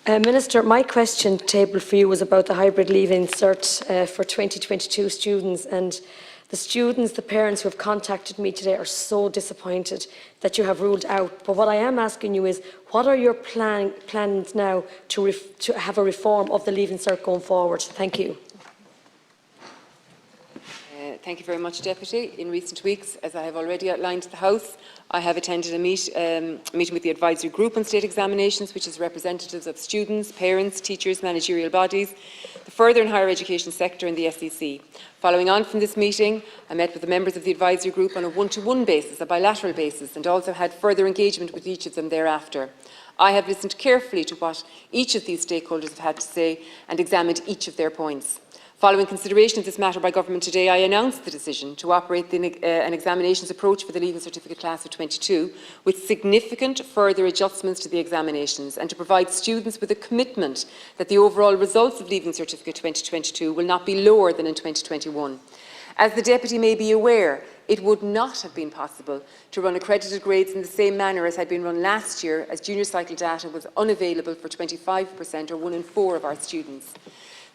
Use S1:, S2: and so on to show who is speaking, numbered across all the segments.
S1: Minister, my question tabled for you was about the hybrid leave-in cert for 2022 students, and the parents who have contacted me today are so disappointed that you have ruled out. But what I am asking you is, what are your plans now to have a reform of the leave-in cert going forward? Thank you.
S2: Thank you very much, Deputy. In recent weeks, as I have already outlined to the House, I have attended a meeting with the Advisory Group on State Examinations, which is representatives of students, parents, teachers, managerial bodies, the further and higher education sector and the SEC. Following on from this meeting, I met with the members of the Advisory Group on a one-to-one basis, a bilateral basis, and also had further engagement with each of them thereafter. I have listened carefully to what each of these stakeholders have had to say and examined each of their points. Following consideration of this matter by Government today, I announced the decision to operate an examinations approach for the Leaving Certificate class of 22, with significant further adjustments to the examinations, and to provide students with a commitment that the overall results of Leaving Certificate 2022 will not be lower than in 2021. As the Deputy may be aware, it would not have been possible to run accredited grades in the same manner as had been run last year, as junior cycle data was unavailable for 25% or 1 in 4 of our students.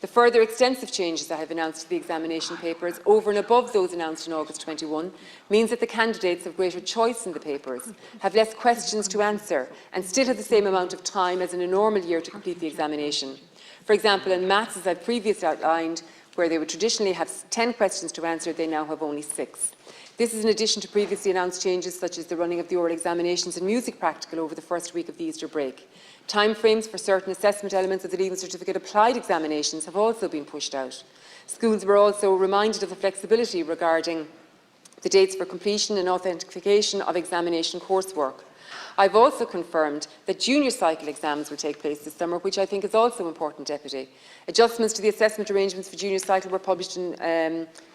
S2: The further extensive changes I have announced to the examination papers, over and above those announced in August 21, means that the candidates have greater choice in the papers, have less questions to answer, and still have the same amount of time as in a normal year to complete the examination. For example, in maths, as I previously outlined, where they would traditionally have 10 questions to answer, they now have only 6. This is in addition to previously announced changes such as the running of the oral examinations and music practical over the first week of the Easter break. Timeframes for certain assessment elements of the Leaving Certificate applied examinations have also been pushed out. Schools were also reminded of the flexibility regarding the dates for completion and authentication of examination coursework. I've also confirmed that junior cycle exams will take place this summer, which I think is also important, Deputy. Adjustments to the assessment arrangements for junior cycle were published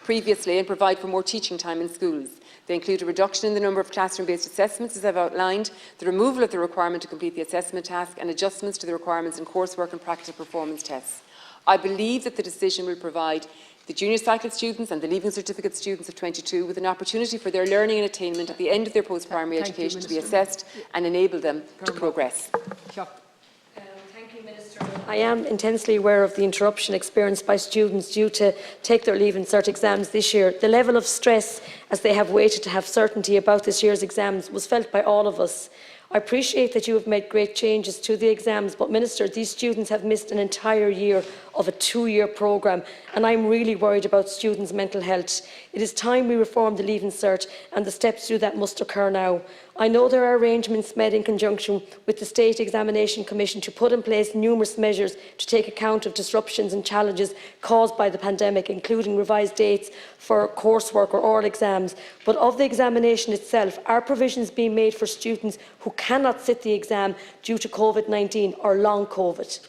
S2: previously and provide for more teaching time in schools. They include a reduction in the number of classroom-based assessments, as I've outlined, the removal of the requirement to complete the assessment task, and adjustments to the requirements in coursework and practical performance tests. I believe that the decision will provide the junior cycle students and the Leaving Certificate students of 22 with an opportunity for their learning and attainment at the end of their post-primary education to be assessed and enable them to progress.
S1: Thank you, Minister. I am intensely aware of the interruption experienced by students due to take their Leaving Cert exams this year. The level of stress as they have waited to have certainty about this year's exams was felt by all of us. I appreciate that you have made great changes to the exams, but Minister, these students have missed an entire year of a 2-year programme, and I'm really worried about students' mental health. It is time we reform the Leaving Cert, and the steps to do that must occur now. I know there are arrangements made in conjunction with the State Examination Commission to put in place numerous measures to take account of disruptions and challenges caused by the pandemic, including revised dates for coursework or oral exams. But of the examination itself, are provisions being made for students who cannot sit the exam due to COVID-19 or long COVID?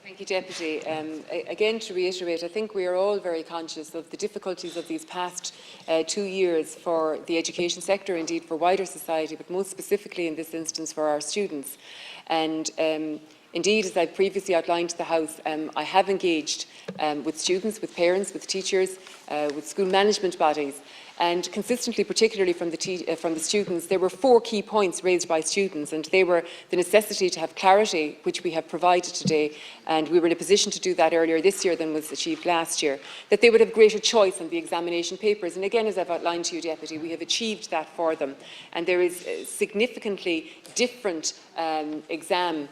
S2: Thank you, Deputy. Again, to reiterate, I think we are all very conscious of the difficulties of these past 2 years for the education sector, indeed for wider society, but most specifically in this instance for our students. And indeed, as I previously outlined to the House, I have engaged with students, with parents, with teachers, with school management bodies, and consistently, particularly from the students, there were 4 key points raised by students, and they were the necessity to have clarity, which we have provided today, and we were in a position to do that earlier this year than was achieved last year, that they would have greater choice on the examination papers. And again, as I've outlined to you, Deputy, we have achieved that for them, and there is significantly different exam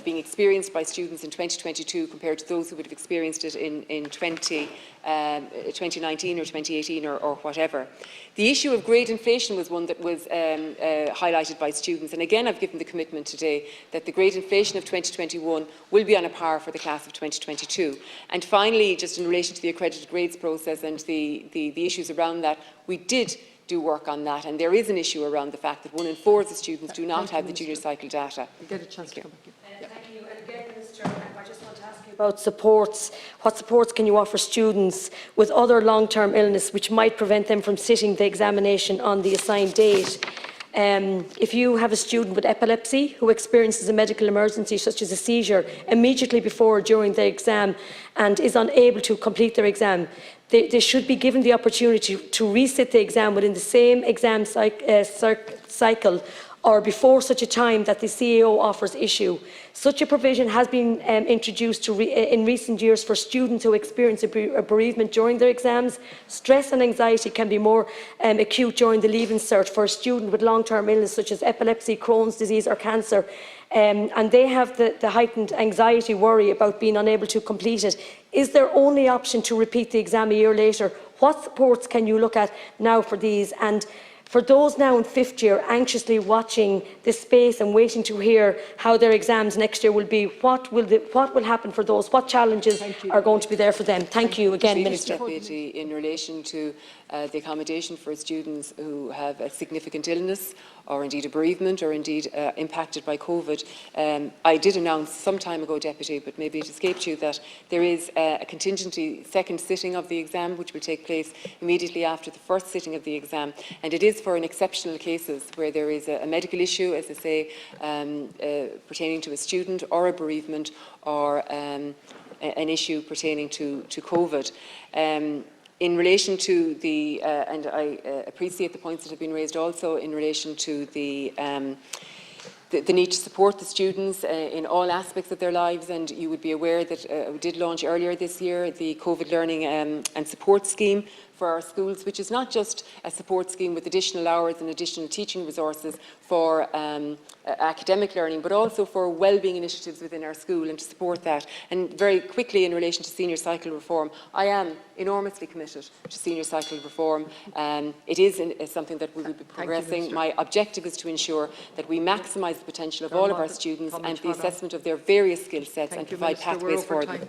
S2: being experienced by students in 2022 compared to those who would have experienced it in 2019 or 2018 or whatever. The issue of grade inflation was one that was highlighted by students, and again I've given the commitment today that the grade inflation of 2021 will be on a par for the class of 2022. And finally, just in relation to the accredited grades process and the issues around that, we did do work on that, and there is an issue around the fact that 1 in 4 of the students do not have the junior cycle data.
S1: Get a chance to come back. Thank you. And again, Minister, I just want to ask you about supports. What supports can you offer students with other long-term illness which might prevent them from sitting the examination on the assigned date? If you have a student with epilepsy who experiences a medical emergency such as a seizure immediately before or during the exam and is unable to complete their exam, they should be given the opportunity to resit the exam within the same exam cycle or before such a time that the CAO offers issue. Such a provision has been introduced in recent years for students who experience a bereavement during their exams. Stress and anxiety can be more acute during the leaving cert for a student with long-term illness such as epilepsy, Crohn's disease or cancer. And they have the heightened anxiety worry about being unable to complete it. Is their only option to repeat the exam a year later? What supports can you look at now for these? And for those now in 5th year anxiously watching this space and waiting to hear how their exams next year will be, what will happen for those? What challenges are going to be there for them? Thank you again, Minister.
S2: In relation to the accommodation for students who have a significant illness or indeed a bereavement or indeed impacted by COVID, I did announce some time ago, Deputy, but maybe it escaped you, that there is a contingency second sitting of the exam which will take place immediately after the first sitting of the exam, and it is for in exceptional cases where there is a medical issue, as I say, pertaining to a student or a bereavement or an issue pertaining to COVID. In relation to the, and I appreciate the points that have been raised also in relation to the need to support the students in all aspects of their lives, and you would be aware that we did launch earlier this year the COVID Learning and Support Scheme for our schools, which is not just a support scheme with additional hours and additional teaching resources for academic learning, but also for wellbeing initiatives within our school and to support that. And very quickly in relation to senior cycle reform, I am enormously committed to senior cycle reform. It is something that we will be progressing. My objective is to ensure that we maximise the potential of all of our students and the assessment of their various skill sets and provide pathways for them.